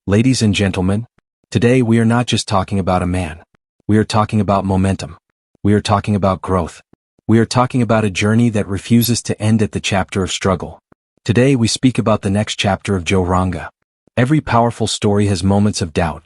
Ladies and gentlemen, today we are not just talking about a man. We are talking about momentum. We are talking about growth. We are talking about a journey that refuses to end at the chapter of struggle. Today we speak about the next chapter of Joe Ranga. Every powerful story has moments of doubt.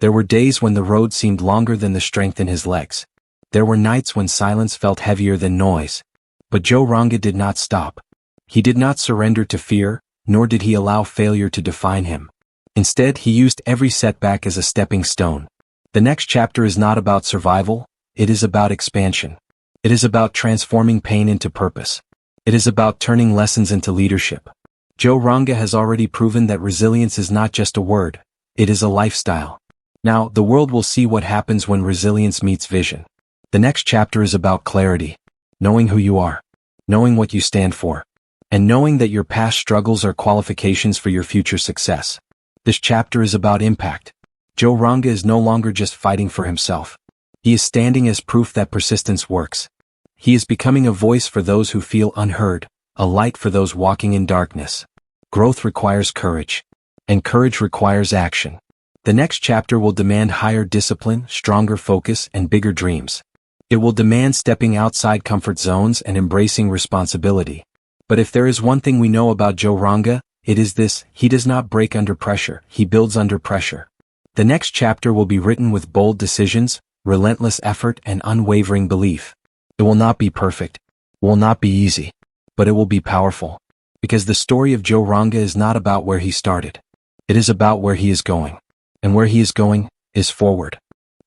There were days when the road seemed longer than the strength in his legs. There were nights when silence felt heavier than noise. But Joe Ranga did not stop. He did not surrender to fear, nor did he allow failure to define him. Instead, he used every setback as a stepping stone. The next chapter is not about survival, it is about expansion. It is about transforming pain into purpose. It is about turning lessons into leadership. Joe Ranga has already proven that resilience is not just a word, it is a lifestyle. Now, the world will see what happens when resilience meets vision. The next chapter is about clarity, knowing who you are, knowing what you stand for, and knowing that your past struggles are qualifications for your future success. This chapter is about impact. Joe Ranga is no longer just fighting for himself. He is standing as proof that persistence works. He is becoming a voice for those who feel unheard, a light for those walking in darkness. Growth requires courage, and courage requires action. The next chapter will demand higher discipline, stronger focus, and bigger dreams. It will demand stepping outside comfort zones and embracing responsibility. But if there is one thing we know about Joe Ranga, it is this: he does not break under pressure, he builds under pressure. The next chapter will be written with bold decisions, relentless effort, and unwavering belief. It will not be perfect, it will not be easy, but it will be powerful. Because the story of Joe Ranga is not about where he started. It is about where he is going. And where he is going is forward.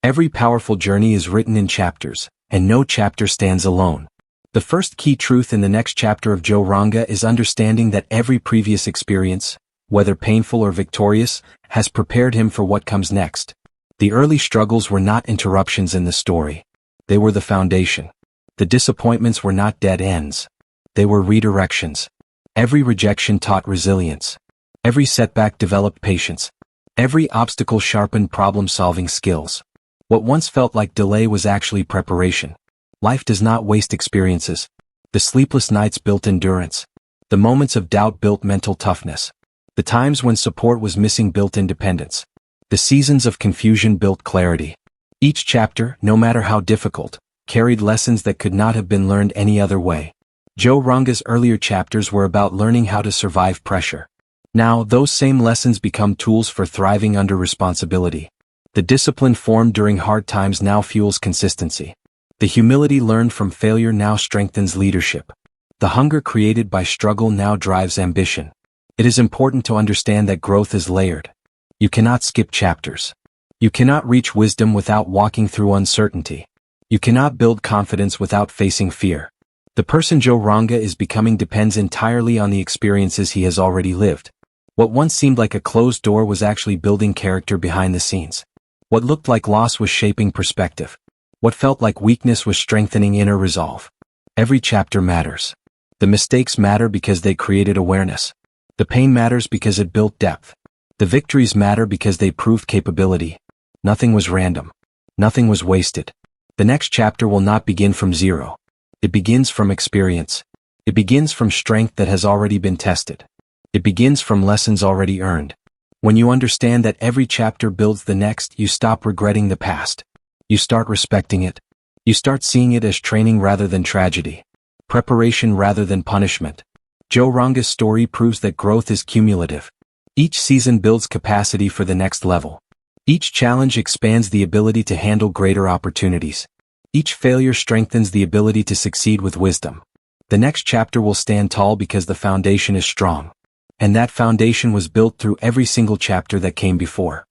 Every powerful journey is written in chapters, and no chapter stands alone. The first key truth in the next chapter of Joe Ranga is understanding that every previous experience, whether painful or victorious, has prepared him for what comes next. The early struggles were not interruptions in the story. They were the foundation. The disappointments were not dead ends. They were redirections. Every rejection taught resilience. Every setback developed patience. Every obstacle sharpened problem-solving skills. What once felt like delay was actually preparation. Life does not waste experiences. The sleepless nights built endurance. The moments of doubt built mental toughness. The times when support was missing built independence. The seasons of confusion built clarity. Each chapter, no matter how difficult, carried lessons that could not have been learned any other way. Joe Ranga's earlier chapters were about learning how to survive pressure. Now, those same lessons become tools for thriving under responsibility. The discipline formed during hard times now fuels consistency. The humility learned from failure now strengthens leadership. The hunger created by struggle now drives ambition. It is important to understand that growth is layered. You cannot skip chapters. You cannot reach wisdom without walking through uncertainty. You cannot build confidence without facing fear. The person Joe Ranga is becoming depends entirely on the experiences he has already lived. What once seemed like a closed door was actually building character behind the scenes. What looked like loss was shaping perspective. What felt like weakness was strengthening inner resolve. Every chapter matters. The mistakes matter because they created awareness. The pain matters because it built depth. The victories matter because they proved capability. Nothing was random. Nothing was wasted. The next chapter will not begin from zero. It begins from experience. It begins from strength that has already been tested. It begins from lessons already earned. When you understand that every chapter builds the next, you stop regretting the past. You start respecting it. You start seeing it as training rather than tragedy. Preparation rather than punishment. Joe Ranga's story proves that growth is cumulative. Each season builds capacity for the next level. Each challenge expands the ability to handle greater opportunities. Each failure strengthens the ability to succeed with wisdom. The next chapter will stand tall because the foundation is strong. And that foundation was built through every single chapter that came before.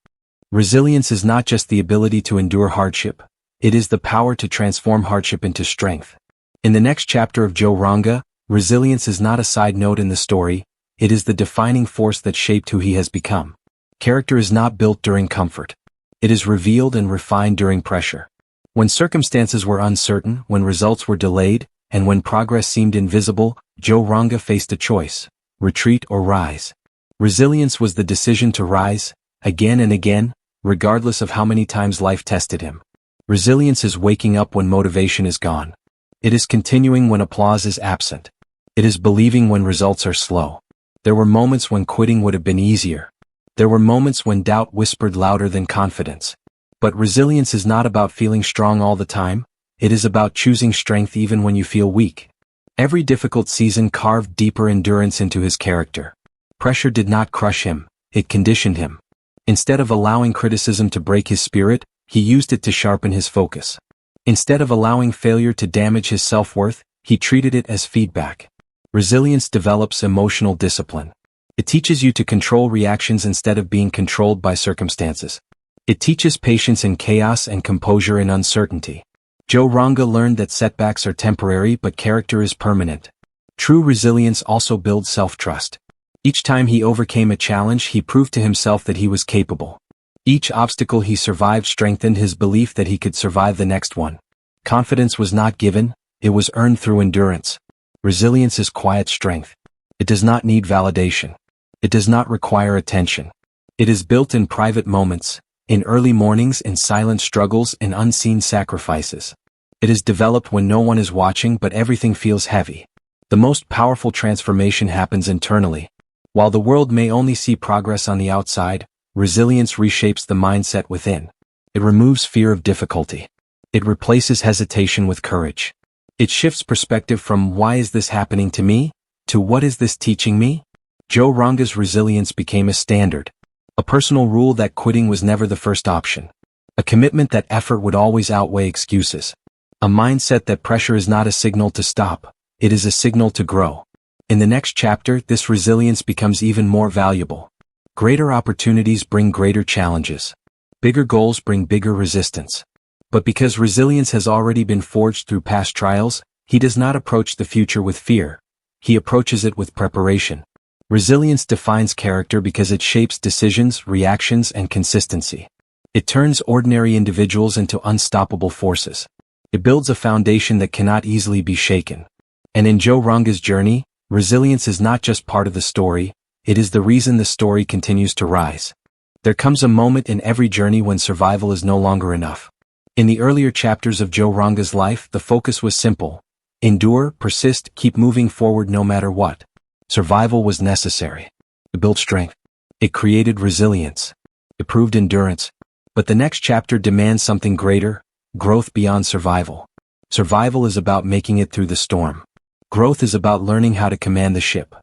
Resilience is not just the ability to endure hardship, it is the power to transform hardship into strength. In the next chapter of Joe Ranga, resilience is not a side note in the story, it is the defining force that shaped who he has become. Character is not built during comfort. It is revealed and refined during pressure. When circumstances were uncertain, when results were delayed, and when progress seemed invisible, Joe Ranga faced a choice: retreat or rise. Resilience was the decision to rise, again and again, regardless of how many times life tested him. Resilience is waking up when motivation is gone. It is continuing when applause is absent. It is believing when results are slow. There were moments when quitting would have been easier. There were moments when doubt whispered louder than confidence. But resilience is not about feeling strong all the time, it is about choosing strength even when you feel weak. Every difficult season carved deeper endurance into his character. Pressure did not crush him, it conditioned him. Instead of allowing criticism to break his spirit, he used it to sharpen his focus. Instead of allowing failure to damage his self-worth, he treated it as feedback. Resilience develops emotional discipline. It teaches you to control reactions instead of being controlled by circumstances. It teaches patience in chaos and composure in uncertainty. Joe Ranga learned that setbacks are temporary but character is permanent. True resilience also builds self-trust. Each time he overcame a challenge, he proved to himself that he was capable. Each obstacle he survived strengthened his belief that he could survive the next one. Confidence was not given, it was earned through endurance. Resilience is quiet strength. It does not need validation. It does not require attention. It is built in private moments, in early mornings, in silent struggles, in unseen sacrifices. It is developed when no one is watching but everything feels heavy. The most powerful transformation happens internally. While the world may only see progress on the outside, resilience reshapes the mindset within. It removes fear of difficulty. It replaces hesitation with courage. It shifts perspective from "why is this happening to me?" to "what is this teaching me?" Joe Ranga's resilience became a standard. A personal rule that quitting was never the first option. A commitment that effort would always outweigh excuses. A mindset that pressure is not a signal to stop, it is a signal to grow. In the next chapter, this resilience becomes even more valuable. Greater opportunities bring greater challenges. Bigger goals bring bigger resistance. But because resilience has already been forged through past trials, he does not approach the future with fear. He approaches it with preparation. Resilience defines character because it shapes decisions, reactions, and consistency. It turns ordinary individuals into unstoppable forces. It builds a foundation that cannot easily be shaken. And in Joe Ranga's journey, resilience is not just part of the story, it is the reason the story continues to rise. There comes a moment in every journey when survival is no longer enough. In the earlier chapters of Joe Ranga's life, the focus was simple. Endure, persist, keep moving forward no matter what. Survival was necessary. It built strength. It created resilience. It proved endurance. But the next chapter demands something greater, growth beyond survival. Survival is about making it through the storm. Growth is about learning how to command the ship.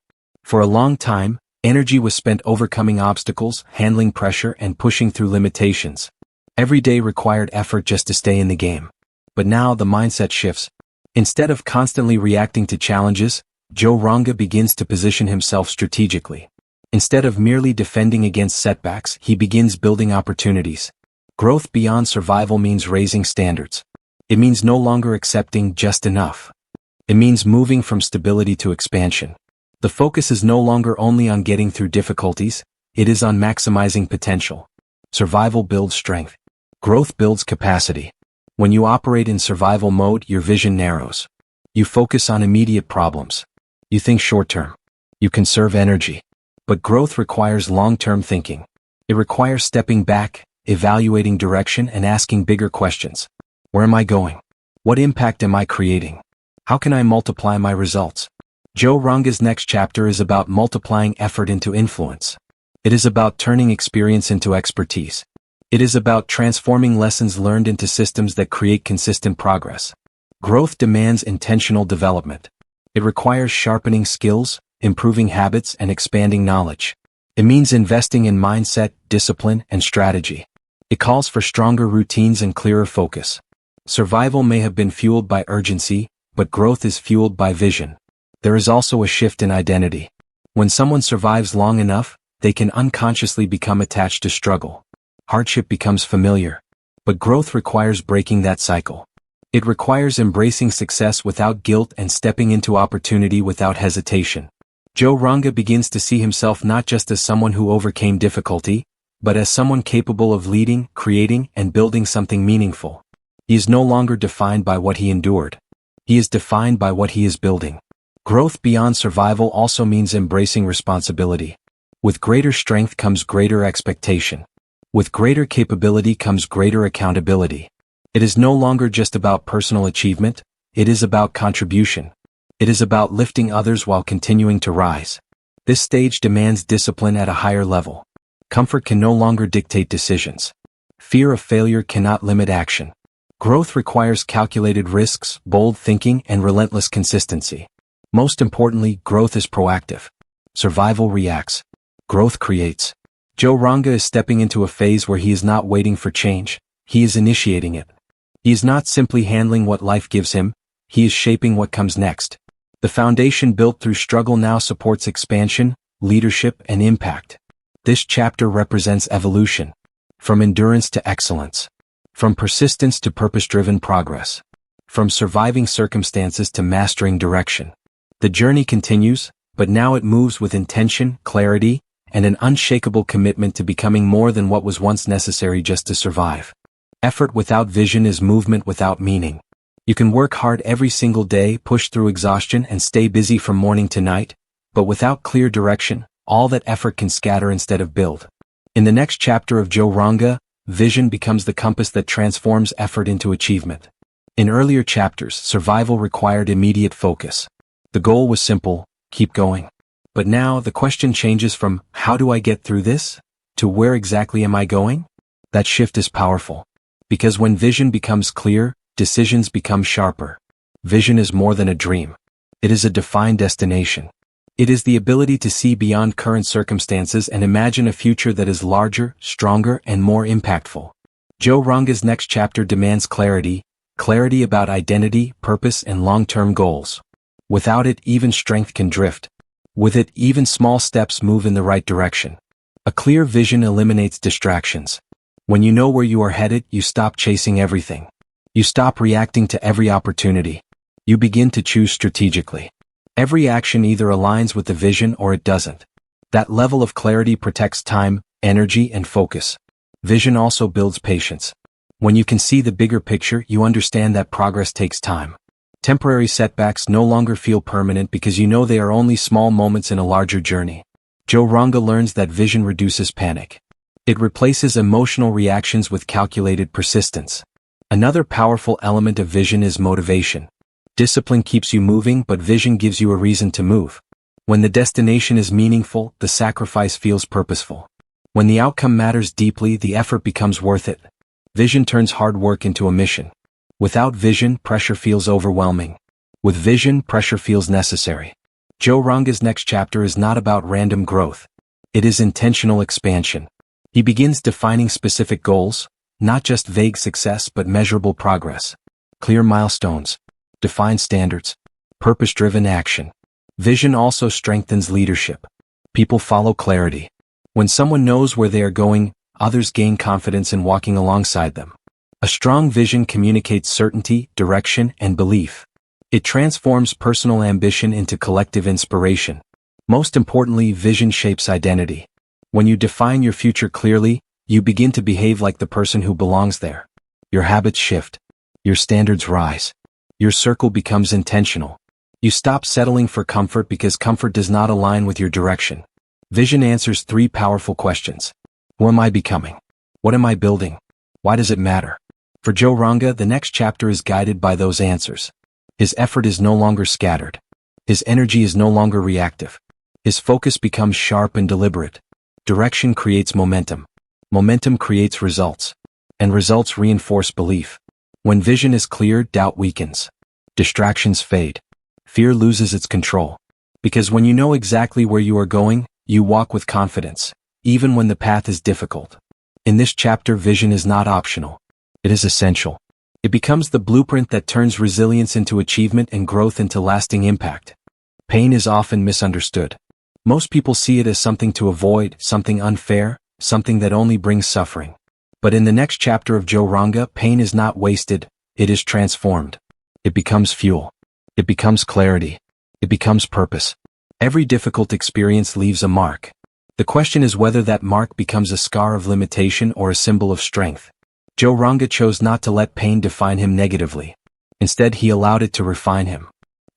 For a long time, energy was spent overcoming obstacles, handling pressure, and pushing through limitations. Every day required effort just to stay in the game. But now the mindset shifts. Instead of constantly reacting to challenges, Joe Ranga begins to position himself strategically. Instead of merely defending against setbacks, he begins building opportunities. Growth beyond survival means raising standards. It means no longer accepting just enough. It means moving from stability to expansion. The focus is no longer only on getting through difficulties, it is on maximizing potential. Survival builds strength. Growth builds capacity. When you operate in survival mode, your vision narrows. You focus on immediate problems. You think short-term. You conserve energy. But growth requires long-term thinking. It requires stepping back, evaluating direction, and asking bigger questions. Where am I going? What impact am I creating? How can I multiply my results? Joe Ranga's next chapter is about multiplying effort into influence. It is about turning experience into expertise. It is about transforming lessons learned into systems that create consistent progress. Growth demands intentional development. It requires sharpening skills, improving habits, and expanding knowledge. It means investing in mindset, discipline, and strategy. It calls for stronger routines and clearer focus. Survival may have been fueled by urgency, but growth is fueled by vision. There is also a shift in identity. When someone survives long enough, they can unconsciously become attached to struggle. Hardship becomes familiar. But growth requires breaking that cycle. It requires embracing success without guilt and stepping into opportunity without hesitation. Joe Ranga begins to see himself not just as someone who overcame difficulty, but as someone capable of leading, creating, and building something meaningful. He is no longer defined by what he endured. He is defined by what he is building. Growth beyond survival also means embracing responsibility. With greater strength comes greater expectation. With greater capability comes greater accountability. It is no longer just about personal achievement, it is about contribution. It is about lifting others while continuing to rise. This stage demands discipline at a higher level. Comfort can no longer dictate decisions. Fear of failure cannot limit action. Growth requires calculated risks, bold thinking, and relentless consistency. Most importantly, growth is proactive. Survival reacts. Growth creates. Joe Ranga is stepping into a phase where he is not waiting for change, he is initiating it. He is not simply handling what life gives him, he is shaping what comes next. The foundation built through struggle now supports expansion, leadership, and impact. This chapter represents evolution. From endurance to excellence. From persistence to purpose-driven progress. From surviving circumstances to mastering direction. The journey continues, but now it moves with intention, clarity, and an unshakable commitment to becoming more than what was once necessary just to survive. Effort without vision is movement without meaning. You can work hard every single day, push through exhaustion, and stay busy from morning to night, but without clear direction, all that effort can scatter instead of build. In the next chapter of Joe Ranga, vision becomes the compass that transforms effort into achievement. In earlier chapters, survival required immediate focus. The goal was simple, keep going. But now the question changes from, how do I get through this? To where exactly am I going? That shift is powerful. Because when vision becomes clear, decisions become sharper. Vision is more than a dream. It is a defined destination. It is the ability to see beyond current circumstances and imagine a future that is larger, stronger, and more impactful. Joe Ranga's next chapter demands clarity about identity, purpose, and long-term goals. Without it, even strength can drift. With it, even small steps move in the right direction. A clear vision eliminates distractions. When you know where you are headed, you stop chasing everything. You stop reacting to every opportunity. You begin to choose strategically. Every action either aligns with the vision or it doesn't. That level of clarity protects time, energy, and focus. Vision also builds patience. When you can see the bigger picture, you understand that progress takes time. Temporary setbacks no longer feel permanent because you know they are only small moments in a larger journey. Joe Ranga learns that vision reduces panic. It replaces emotional reactions with calculated persistence. Another powerful element of vision is motivation. Discipline keeps you moving, but vision gives you a reason to move. When the destination is meaningful, the sacrifice feels purposeful. When the outcome matters deeply, the effort becomes worth it. Vision turns hard work into a mission. Without vision, pressure feels overwhelming. With vision, pressure feels necessary. Joe Ranga's next chapter is not about random growth. It is intentional expansion. He begins defining specific goals, not just vague success but measurable progress. Clear milestones. Defined standards. Purpose-driven action. Vision also strengthens leadership. People follow clarity. When someone knows where they are going, others gain confidence in walking alongside them. A strong vision communicates certainty, direction, and belief. It transforms personal ambition into collective inspiration. Most importantly, vision shapes identity. When you define your future clearly, you begin to behave like the person who belongs there. Your habits shift. Your standards rise. Your circle becomes intentional. You stop settling for comfort because comfort does not align with your direction. Vision answers three powerful questions. Who am I becoming? What am I building? Why does it matter? For Joe Ranga, the next chapter is guided by those answers. His effort is no longer scattered. His energy is no longer reactive. His focus becomes sharp and deliberate. Direction creates momentum. Momentum creates results. And results reinforce belief. When vision is clear, doubt weakens. Distractions fade. Fear loses its control. Because when you know exactly where you are going, you walk with confidence, even when the path is difficult. In this chapter, vision is not optional. It is essential. It becomes the blueprint that turns resilience into achievement and growth into lasting impact. Pain is often misunderstood. Most people see it as something to avoid, something unfair, something that only brings suffering. But in the next chapter of Joe Ranga, pain is not wasted, it is transformed. It becomes fuel. It becomes clarity. It becomes purpose. Every difficult experience leaves a mark. The question is whether that mark becomes a scar of limitation or a symbol of strength. Joe Ranga chose not to let pain define him negatively. Instead, he allowed it to refine him.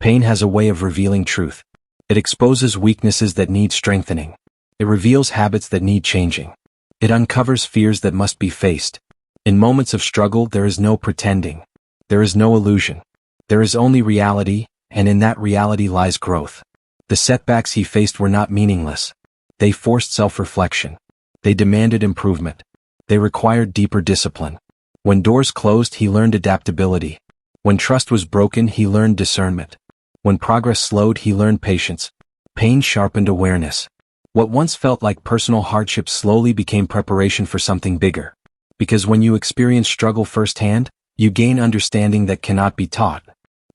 Pain has a way of revealing truth. It exposes weaknesses that need strengthening. It reveals habits that need changing. It uncovers fears that must be faced. In moments of struggle, there is no pretending. There is no illusion. There is only reality, and in that reality lies growth. The setbacks he faced were not meaningless. They forced self-reflection. They demanded improvement. They required deeper discipline. When doors closed, he learned adaptability. When trust was broken, he learned discernment. When progress slowed, he learned patience. Pain sharpened awareness. What once felt like personal hardship slowly became preparation for something bigger. Because when you experience struggle firsthand, you gain understanding that cannot be taught.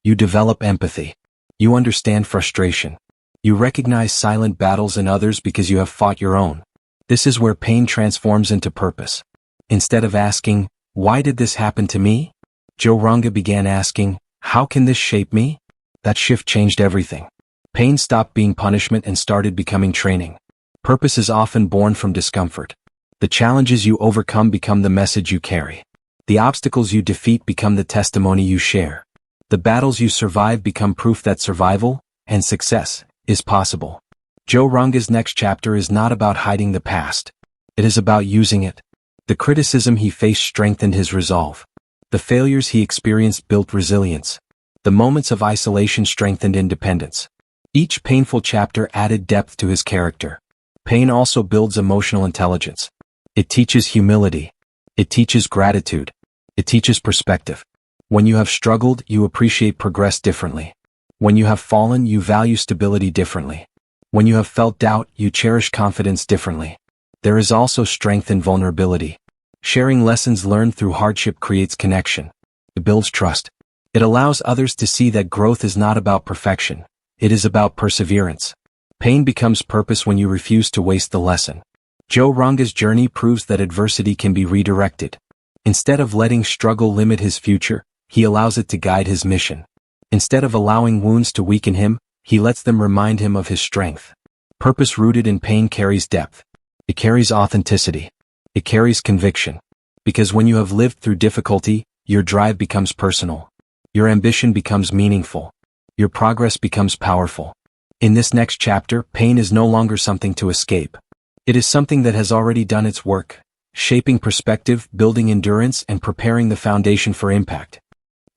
You develop empathy. You understand frustration. You recognize silent battles in others because you have fought your own. This is where pain transforms into purpose. Instead of asking, "Why did this happen to me?" Joe Ranga began asking, "How can this shape me?" That shift changed everything. Pain stopped being punishment and started becoming training. Purpose is often born from discomfort. The challenges you overcome become the message you carry. The obstacles you defeat become the testimony you share. The battles you survive become proof that survival and success is possible. Joe Ranga's next chapter is not about hiding the past. It is about using it. The criticism he faced strengthened his resolve. The failures he experienced built resilience. The moments of isolation strengthened independence. Each painful chapter added depth to his character. Pain also builds emotional intelligence. It teaches humility. It teaches gratitude. It teaches perspective. When you have struggled, you appreciate progress differently. When you have fallen, you value stability differently. When you have felt doubt, you cherish confidence differently. There is also strength in vulnerability. Sharing lessons learned through hardship creates connection. It builds trust. It allows others to see that growth is not about perfection. It is about perseverance. Pain becomes purpose when you refuse to waste the lesson. Joe Ranga's journey proves that adversity can be redirected. Instead of letting struggle limit his future, he allows it to guide his mission. Instead of allowing wounds to weaken him, he lets them remind him of his strength. Purpose rooted in pain carries depth. It carries authenticity. It carries conviction. Because when you have lived through difficulty, your drive becomes personal. Your ambition becomes meaningful. Your progress becomes powerful. In this next chapter, pain is no longer something to escape. It is something that has already done its work, shaping perspective, building endurance, and preparing the foundation for impact.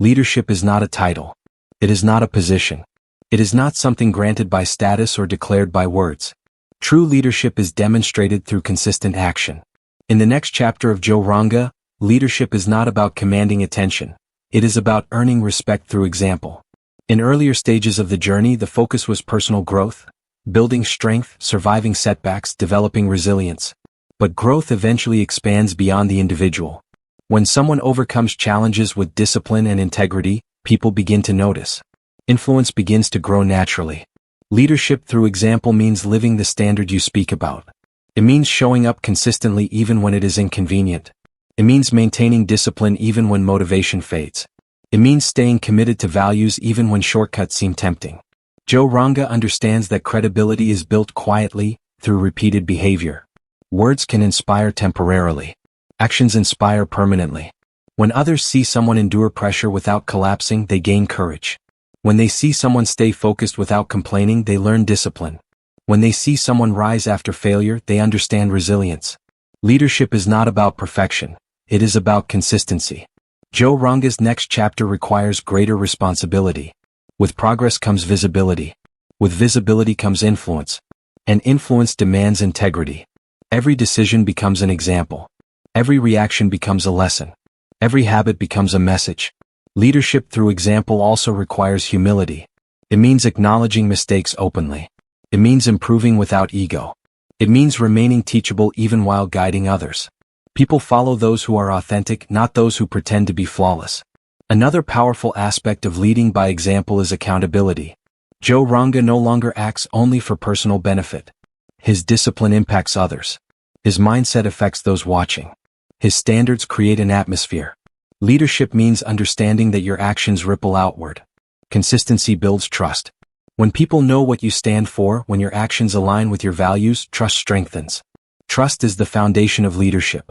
Leadership is not a title. It is not a position. It is not something granted by status or declared by words. True leadership is demonstrated through consistent action. In the next chapter of Joe Ranga, leadership is not about commanding attention. It is about earning respect through example. In earlier stages of the journey, the focus was personal growth, building strength, surviving setbacks, developing resilience. But growth eventually expands beyond the individual. When someone overcomes challenges with discipline and integrity, people begin to notice. Influence begins to grow naturally. Leadership through example means living the standard you speak about. It means showing up consistently even when it is inconvenient. It means maintaining discipline even when motivation fades. It means staying committed to values even when shortcuts seem tempting. Joe Ranga understands that credibility is built quietly, through repeated behavior. Words can inspire temporarily. Actions inspire permanently. When others see someone endure pressure without collapsing, they gain courage. When they see someone stay focused without complaining, they learn discipline. When they see someone rise after failure, they understand resilience. Leadership is not about perfection. It is about consistency. Joe Ranga's next chapter requires greater responsibility. With progress comes visibility. With visibility comes influence. And influence demands integrity. Every decision becomes an example. Every reaction becomes a lesson. Every habit becomes a message. Leadership through example also requires humility. It means acknowledging mistakes openly. It means improving without ego. It means remaining teachable even while guiding others. People follow those who are authentic, not those who pretend to be flawless. Another powerful aspect of leading by example is accountability. Joe Ranga no longer acts only for personal benefit. His discipline impacts others. His mindset affects those watching. His standards create an atmosphere. Leadership means understanding that your actions ripple outward. Consistency builds trust. When people know what you stand for, when your actions align with your values, trust strengthens. Trust is the foundation of leadership.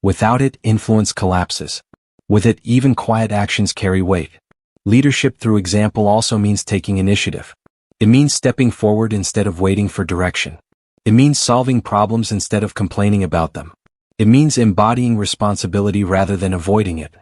Without it, influence collapses. With it, even quiet actions carry weight. Leadership through example also means taking initiative. It means stepping forward instead of waiting for direction. It means solving problems instead of complaining about them. It means embodying responsibility rather than avoiding it.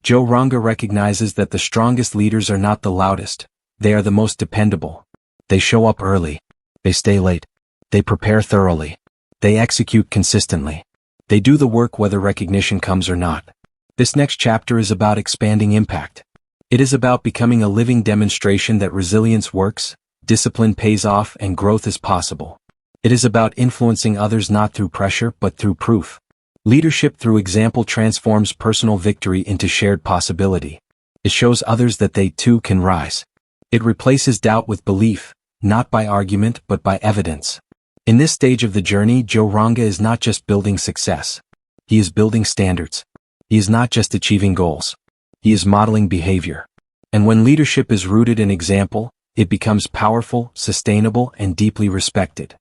Joe Ranga recognizes that the strongest leaders are not the loudest. They are the most dependable. They show up early. They stay late. They prepare thoroughly. They execute consistently. They do the work whether recognition comes or not. This next chapter is about expanding impact. It is about becoming a living demonstration that resilience works, discipline pays off, and growth is possible. It is about influencing others not through pressure but through proof. Leadership through example transforms personal victory into shared possibility. It shows others that they too can rise. It replaces doubt with belief, not by argument but by evidence. In this stage of the journey, Joe Ranga is not just building success. He is building standards. He is not just achieving goals. He is modeling behavior. And when leadership is rooted in example, it becomes powerful, sustainable, and deeply respected.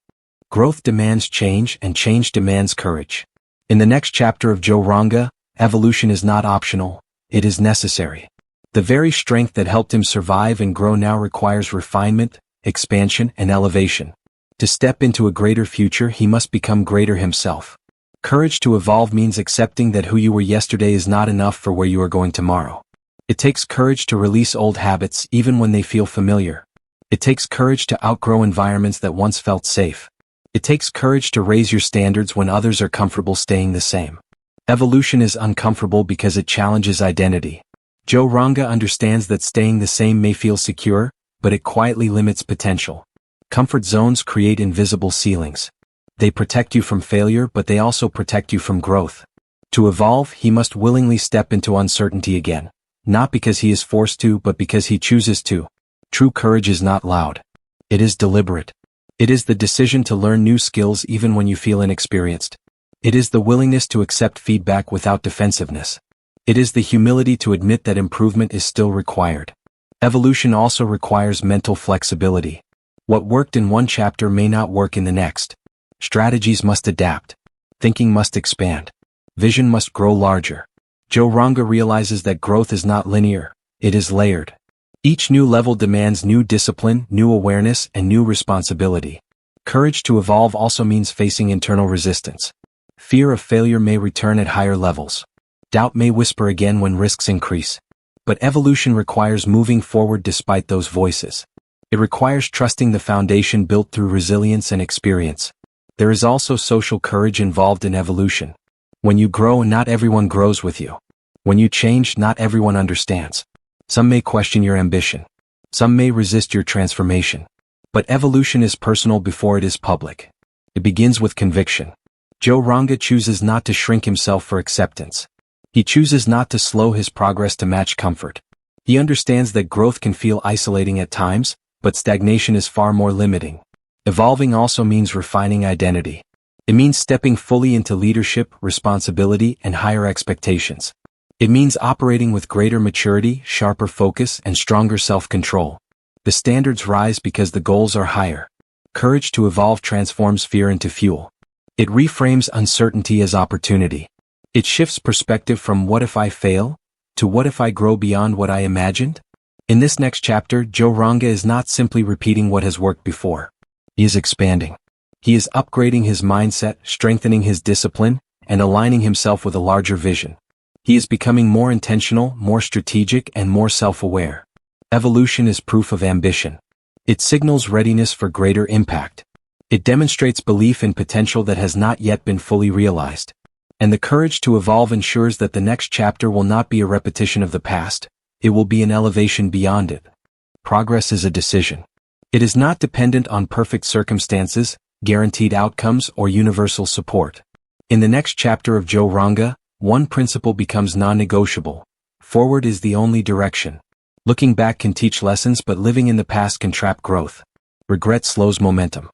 Growth demands change, and change demands courage. In the next chapter of Joe Ranga, evolution is not optional, it is necessary. The very strength that helped him survive and grow now requires refinement, expansion, and elevation. To step into a greater future, he must become greater himself. Courage to evolve means accepting that who you were yesterday is not enough for where you are going tomorrow. It takes courage to release old habits even when they feel familiar. It takes courage to outgrow environments that once felt safe. It takes courage to raise your standards when others are comfortable staying the same. Evolution is uncomfortable because it challenges identity. Joe Ranga understands that staying the same may feel secure, but it quietly limits potential. Comfort zones create invisible ceilings. They protect you from failure, but they also protect you from growth. To evolve, he must willingly step into uncertainty again. Not because he is forced to, but because he chooses to. True courage is not loud. It is deliberate. It is the decision to learn new skills even when you feel inexperienced. It is the willingness to accept feedback without defensiveness. It is the humility to admit that improvement is still required. Evolution also requires mental flexibility. What worked in one chapter may not work in the next. Strategies must adapt. Thinking must expand. Vision must grow larger. Joe Ranga realizes that growth is not linear, it is layered. Each new level demands new discipline, new awareness, and new responsibility. Courage to evolve also means facing internal resistance. Fear of failure may return at higher levels. Doubt may whisper again when risks increase. But evolution requires moving forward despite those voices. It requires trusting the foundation built through resilience and experience. There is also social courage involved in evolution. When you grow, not everyone grows with you. When you change, not everyone understands. Some may question your ambition. Some may resist your transformation. But evolution is personal before it is public. It begins with conviction. Joe Ranga chooses not to shrink himself for acceptance. He chooses not to slow his progress to match comfort. He understands that growth can feel isolating at times, but stagnation is far more limiting. Evolving also means refining identity. It means stepping fully into leadership, responsibility, and higher expectations. It means operating with greater maturity, sharper focus, and stronger self-control. The standards rise because the goals are higher. Courage to evolve transforms fear into fuel. It reframes uncertainty as opportunity. It shifts perspective from "what if I fail?" to "what if I grow beyond what I imagined?" In this next chapter, Joe Ranga is not simply repeating what has worked before. He is expanding. He is upgrading his mindset, strengthening his discipline, and aligning himself with a larger vision. He is becoming more intentional, more strategic, and more self-aware. Evolution is proof of ambition. It signals readiness for greater impact. It demonstrates belief in potential that has not yet been fully realized. And the courage to evolve ensures that the next chapter will not be a repetition of the past, it will be an elevation beyond it. Progress is a decision. It is not dependent on perfect circumstances, guaranteed outcomes, or universal support. In the next chapter of Joe Ranga, one principle becomes non-negotiable. Forward is the only direction. Looking back can teach lessons, but living in the past can trap growth. Regret slows momentum.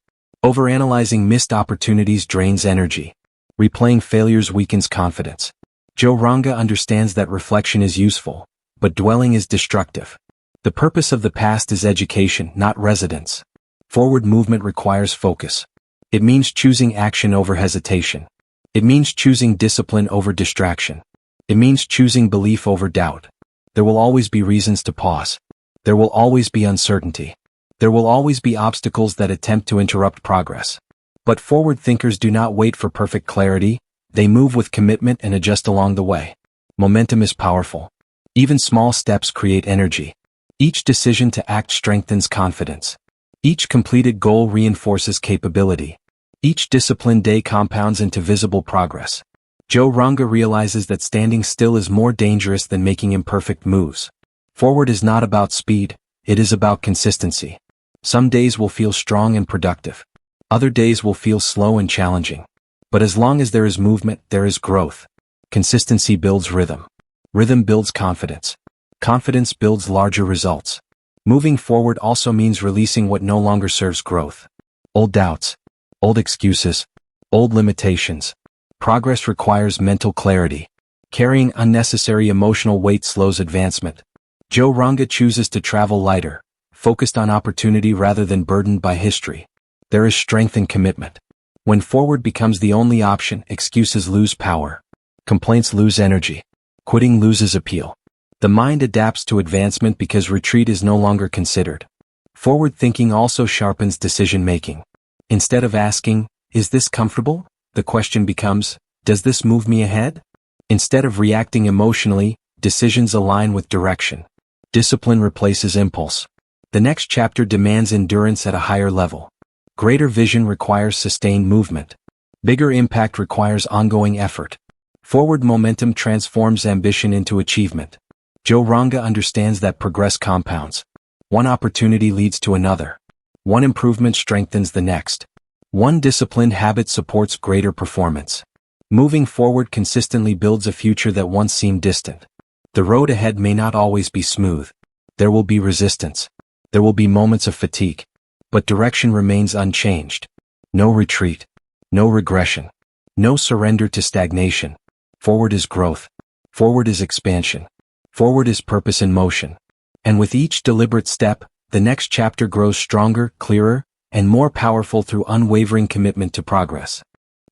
Overanalyzing missed opportunities drains energy. Replaying failures weakens confidence. Joe Ranga understands that reflection is useful, but dwelling is destructive. The purpose of the past is education, not residence. Forward movement requires focus. It means choosing action over hesitation. It means choosing discipline over distraction. It means choosing belief over doubt. There will always be reasons to pause. There will always be uncertainty. There will always be obstacles that attempt to interrupt progress. But forward thinkers do not wait for perfect clarity, they move with commitment and adjust along the way. Momentum is powerful. Even small steps create energy. Each decision to act strengthens confidence. Each completed goal reinforces capability. Each disciplined day compounds into visible progress. Joe Ranga realizes that standing still is more dangerous than making imperfect moves. Forward is not about speed, it is about consistency. Some days will feel strong and productive. Other days will feel slow and challenging. But as long as there is movement, there is growth. Consistency builds rhythm. Rhythm builds confidence. Confidence builds larger results. Moving forward also means releasing what no longer serves growth. Old doubts, old excuses, old limitations. Progress requires mental clarity. Carrying unnecessary emotional weight slows advancement. Joe Ranga chooses to travel lighter, focused on opportunity rather than burdened by history. There is strength in commitment. When forward becomes the only option, excuses lose power. Complaints lose energy. Quitting loses appeal. The mind adapts to advancement because retreat is no longer considered. Forward thinking also sharpens decision-making. Instead of asking, "Is this comfortable?" the question becomes, "Does this move me ahead?" Instead of reacting emotionally, decisions align with direction. Discipline replaces impulse. The next chapter demands endurance at a higher level. Greater vision requires sustained movement. Bigger impact requires ongoing effort. Forward momentum transforms ambition into achievement. Joe Ranga understands that progress compounds. One opportunity leads to another. One improvement strengthens the next. One disciplined habit supports greater performance. Moving forward consistently builds a future that once seemed distant. The road ahead may not always be smooth. There will be resistance. There will be moments of fatigue. But direction remains unchanged. No retreat. No regression. No surrender to stagnation. Forward is growth. Forward is expansion. Forward is purpose in motion. And with each deliberate step, the next chapter grows stronger, clearer, and more powerful through unwavering commitment to progress.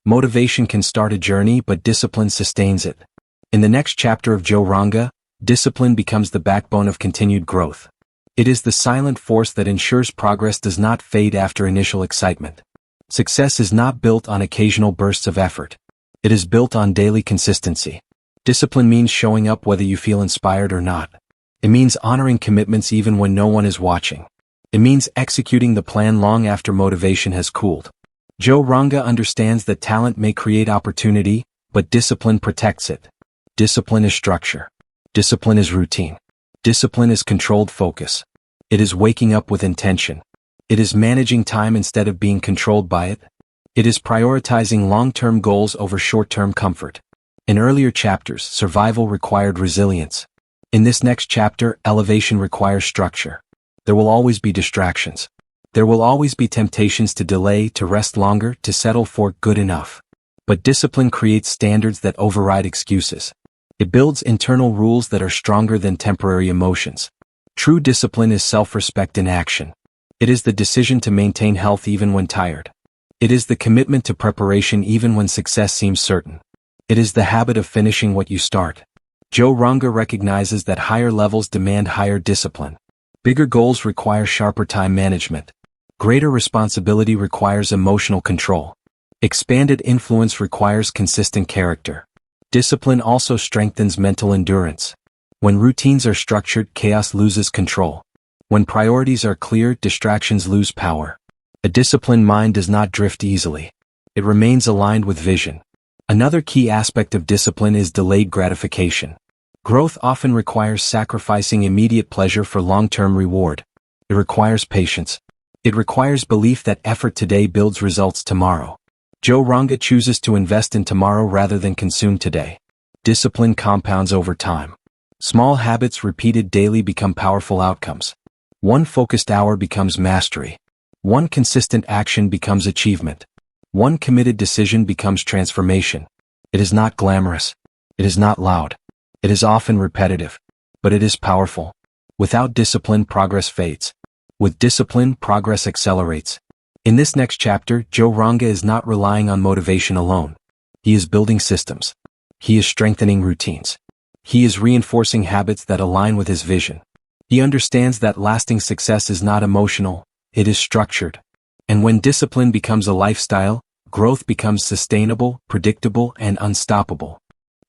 Motivation can start a journey, but discipline sustains it. In the next chapter of Joe Ranga, discipline becomes the backbone of continued growth. It is the silent force that ensures progress does not fade after initial excitement. Success is not built on occasional bursts of effort. It is built on daily consistency. Discipline means showing up whether you feel inspired or not. It means honoring commitments even when no one is watching. It means executing the plan long after motivation has cooled. Joe Ranga understands that talent may create opportunity, but discipline protects it. Discipline is structure. Discipline is routine. Discipline is controlled focus. It is waking up with intention. It is managing time instead of being controlled by it. It is prioritizing long-term goals over short-term comfort. In earlier chapters, survival required resilience. In this next chapter, elevation requires structure. There will always be distractions. There will always be temptations to delay, to rest longer, to settle for good enough. But discipline creates standards that override excuses. It builds internal rules that are stronger than temporary emotions. True discipline is self-respect in action. It is the decision to maintain health even when tired. It is the commitment to preparation even when success seems certain. It is the habit of finishing what you start. Joe Ranga recognizes that higher levels demand higher discipline. Bigger goals require sharper time management. Greater responsibility requires emotional control. Expanded influence requires consistent character. Discipline also strengthens mental endurance. When routines are structured, chaos loses control. When priorities are clear, distractions lose power. A disciplined mind does not drift easily. It remains aligned with vision. Another key aspect of discipline is delayed gratification. Growth often requires sacrificing immediate pleasure for long-term reward. It requires patience. It requires belief that effort today builds results tomorrow. Joe Ranga chooses to invest in tomorrow rather than consume today. Discipline compounds over time. Small habits repeated daily become powerful outcomes. One focused hour becomes mastery. One consistent action becomes achievement. One committed decision becomes transformation. It is not glamorous. It is not loud. It is often repetitive. But it is powerful. Without discipline, progress fades. With discipline, progress accelerates. In this next chapter, Joe Ranga is not relying on motivation alone. He is building systems. He is strengthening routines. He is reinforcing habits that align with his vision. He understands that lasting success is not emotional, it is structured. And when discipline becomes a lifestyle, growth becomes sustainable, predictable, and unstoppable.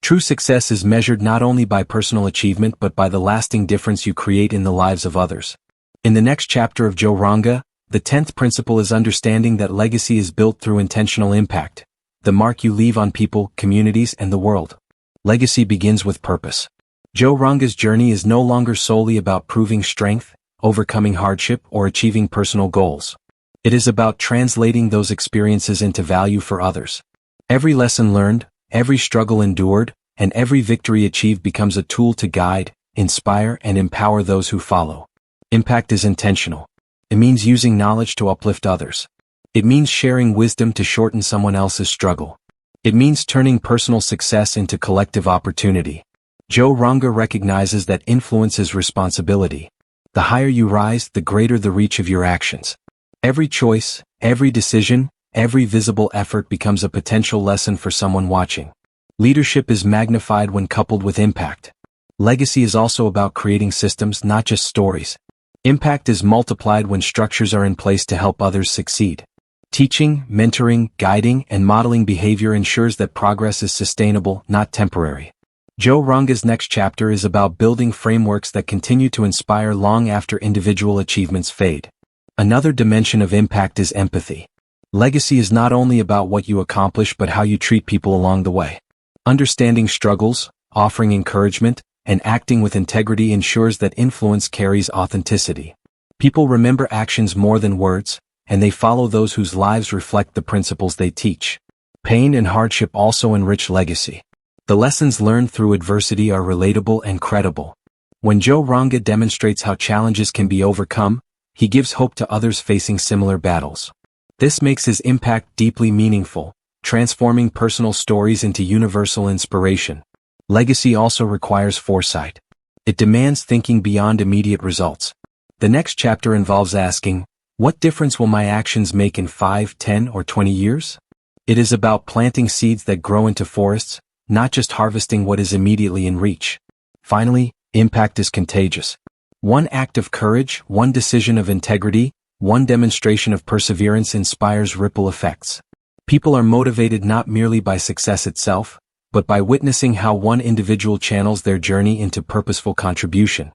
True success is measured not only by personal achievement but by the lasting difference you create in the lives of others. In the next chapter of Joe Ranga, The 10th principle is understanding that legacy is built through intentional impact, the mark you leave on people, communities, and the world. Legacy begins with purpose. Joe Ranga's journey is no longer solely about proving strength, overcoming hardship, or achieving personal goals. It is about translating those experiences into value for others. Every lesson learned, every struggle endured, and every victory achieved becomes a tool to guide, inspire, and empower those who follow. Impact is intentional. It means using knowledge to uplift others. It means sharing wisdom to shorten someone else's struggle. It means turning personal success into collective opportunity. Joe Ranga recognizes that influence is responsibility. The higher you rise, the greater the reach of your actions. Every choice, every decision, every visible effort becomes a potential lesson for someone watching. Leadership is magnified when coupled with impact. Legacy is also about creating systems, not just stories. Impact is multiplied when structures are in place to help others succeed. Teaching, mentoring, guiding, and modeling behavior ensures that progress is sustainable, not temporary. Joe Ranga's next chapter is about building frameworks that continue to inspire long after individual achievements fade. Another dimension of impact is empathy. Legacy is not only about what you accomplish but how you treat people along the way. Understanding struggles, offering encouragement, and acting with integrity ensures that influence carries authenticity. People remember actions more than words, and they follow those whose lives reflect the principles they teach. Pain and hardship also enrich legacy. The lessons learned through adversity are relatable and credible. When Joe Ranga demonstrates how challenges can be overcome, he gives hope to others facing similar battles. This makes his impact deeply meaningful, transforming personal stories into universal inspiration. Legacy also requires foresight. It demands thinking beyond immediate results. The next chapter involves asking, what difference will my actions make in 5, 10, or 20 years? It is about planting seeds that grow into forests, not just harvesting what is immediately in reach. Finally, impact is contagious. One act of courage, one decision of integrity, one demonstration of perseverance inspires ripple effects. People are motivated not merely by success itself, but by witnessing how one individual channels their journey into purposeful contribution.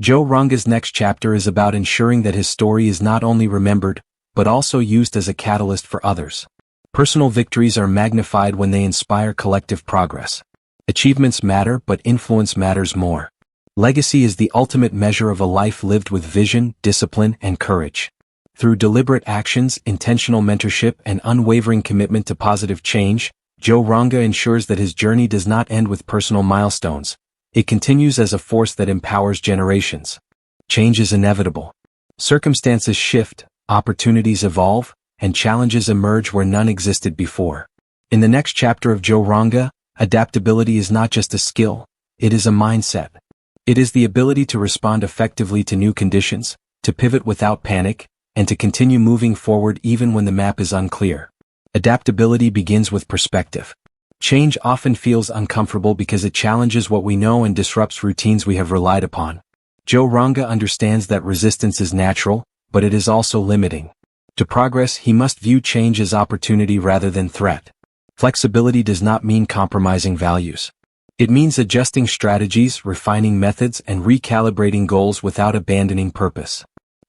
Joe Ranga's next chapter is about ensuring that his story is not only remembered, but also used as a catalyst for others. Personal victories are magnified when they inspire collective progress. Achievements matter, but influence matters more. Legacy is the ultimate measure of a life lived with vision, discipline, and courage. Through deliberate actions, intentional mentorship, and unwavering commitment to positive change, Joe Ranga ensures that his journey does not end with personal milestones. It continues as a force that empowers generations. Change is inevitable. Circumstances shift, opportunities evolve, and challenges emerge where none existed before. In the next chapter of Joe Ranga, adaptability is not just a skill, it is a mindset. It is the ability to respond effectively to new conditions, to pivot without panic, and to continue moving forward even when the map is unclear. Adaptability begins with perspective. Change often feels uncomfortable because it challenges what we know and disrupts routines we have relied upon. Joe Ranga understands that resistance is natural, but it is also limiting. To progress, he must view change as opportunity rather than threat. Flexibility does not mean compromising values. It means adjusting strategies, refining methods, and recalibrating goals without abandoning purpose.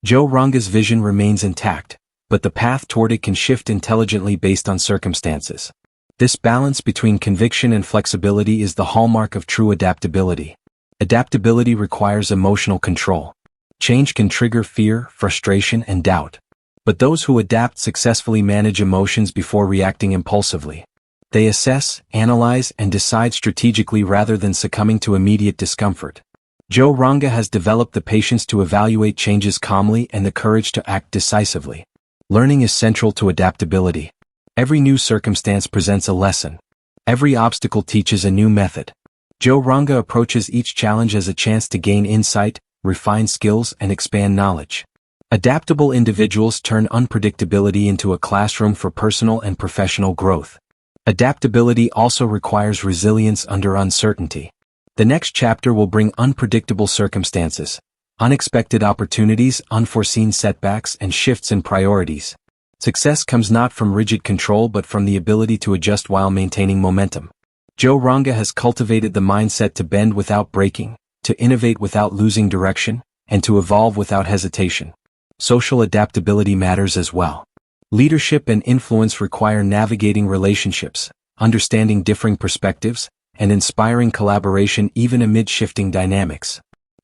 Joe Ranga's vision remains intact, but the path toward it can shift intelligently based on circumstances. This balance between conviction and flexibility is the hallmark of true adaptability. Adaptability requires emotional control. Change can trigger fear, frustration, and doubt. But those who adapt successfully manage emotions before reacting impulsively. They assess, analyze, and decide strategically rather than succumbing to immediate discomfort. Joe Ranga has developed the patience to evaluate changes calmly and the courage to act decisively. Learning is central to adaptability. Every new circumstance presents a lesson. Every obstacle teaches a new method. Joe Ranga approaches each challenge as a chance to gain insight, refine skills, and expand knowledge. Adaptable individuals turn unpredictability into a classroom for personal and professional growth. Adaptability also requires resilience under uncertainty. The next chapter will bring unpredictable circumstances, unexpected opportunities, unforeseen setbacks, and shifts in priorities. Success comes not from rigid control but from the ability to adjust while maintaining momentum. Joe Ranga has cultivated the mindset to bend without breaking, to innovate without losing direction, and to evolve without hesitation. Social adaptability matters as well. Leadership and influence require navigating relationships, understanding differing perspectives, and inspiring collaboration even amid shifting dynamics.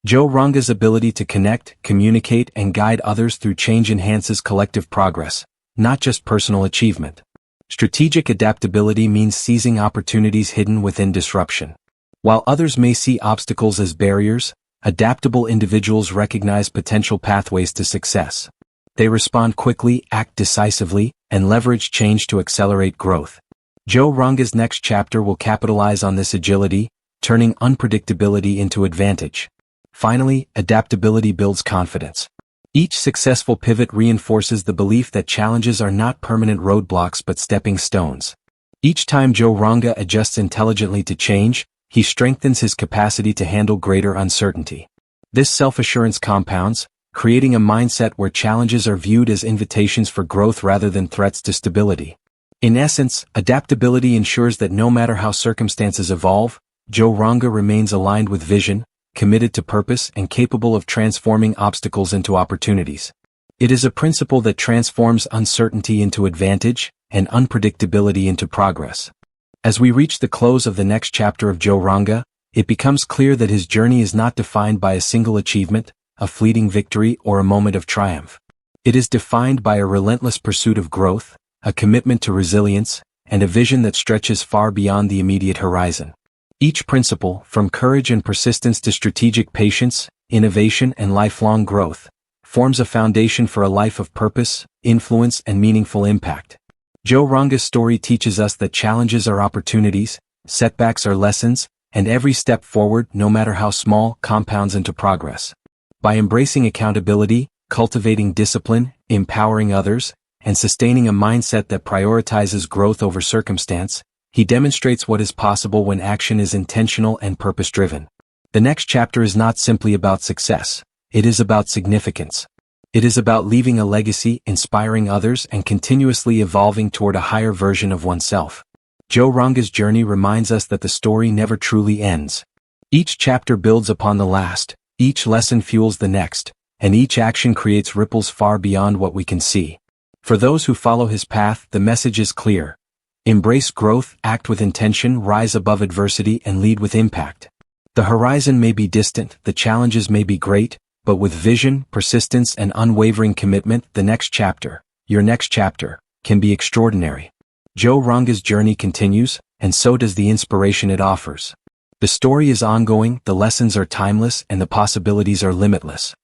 Joe Ranga's ability to connect, communicate, and guide others through change enhances collective progress, not just personal achievement. Strategic adaptability means seizing opportunities hidden within disruption. While others may see obstacles as barriers, adaptable individuals recognize potential pathways to success. They respond quickly, act decisively, and leverage change to accelerate growth. Joe Ranga's next chapter will capitalize on this agility, turning unpredictability into advantage. Finally, adaptability builds confidence. Each successful pivot reinforces the belief that challenges are not permanent roadblocks but stepping stones. Each time Joe Ranga adjusts intelligently to change, he strengthens his capacity to handle greater uncertainty. This self-assurance compounds, creating a mindset where challenges are viewed as invitations for growth rather than threats to stability. In essence, adaptability ensures that no matter how circumstances evolve, Joe Ranga remains aligned with vision, committed to purpose, and capable of transforming obstacles into opportunities. It is a principle that transforms uncertainty into advantage and unpredictability into progress. As we reach the close of the next chapter of Joe Ranga, it becomes clear that his journey is not defined by a single achievement, a fleeting victory, or a moment of triumph. It is defined by a relentless pursuit of growth, a commitment to resilience, and a vision that stretches far beyond the immediate horizon. Each principle, from courage and persistence to strategic patience, innovation, and lifelong growth, forms a foundation for a life of purpose, influence, and meaningful impact. Joe Ranga's story teaches us that challenges are opportunities, setbacks are lessons, and every step forward, no matter how small, compounds into progress. By embracing accountability, cultivating discipline, empowering others, and sustaining a mindset that prioritizes growth over circumstance, he demonstrates what is possible when action is intentional and purpose-driven. The next chapter is not simply about success, it is about significance. It is about leaving a legacy, inspiring others, and continuously evolving toward a higher version of oneself. Joe Ranga's journey reminds us that the story never truly ends. Each chapter builds upon the last, each lesson fuels the next, and each action creates ripples far beyond what we can see. For those who follow his path, the message is clear. Embrace growth, act with intention, rise above adversity, and lead with impact. The horizon may be distant, the challenges may be great, but with vision, persistence, and unwavering commitment, the next chapter, your next chapter, can be extraordinary. Joe Ranga's journey continues, and so does the inspiration it offers. The story is ongoing, the lessons are timeless, and the possibilities are limitless.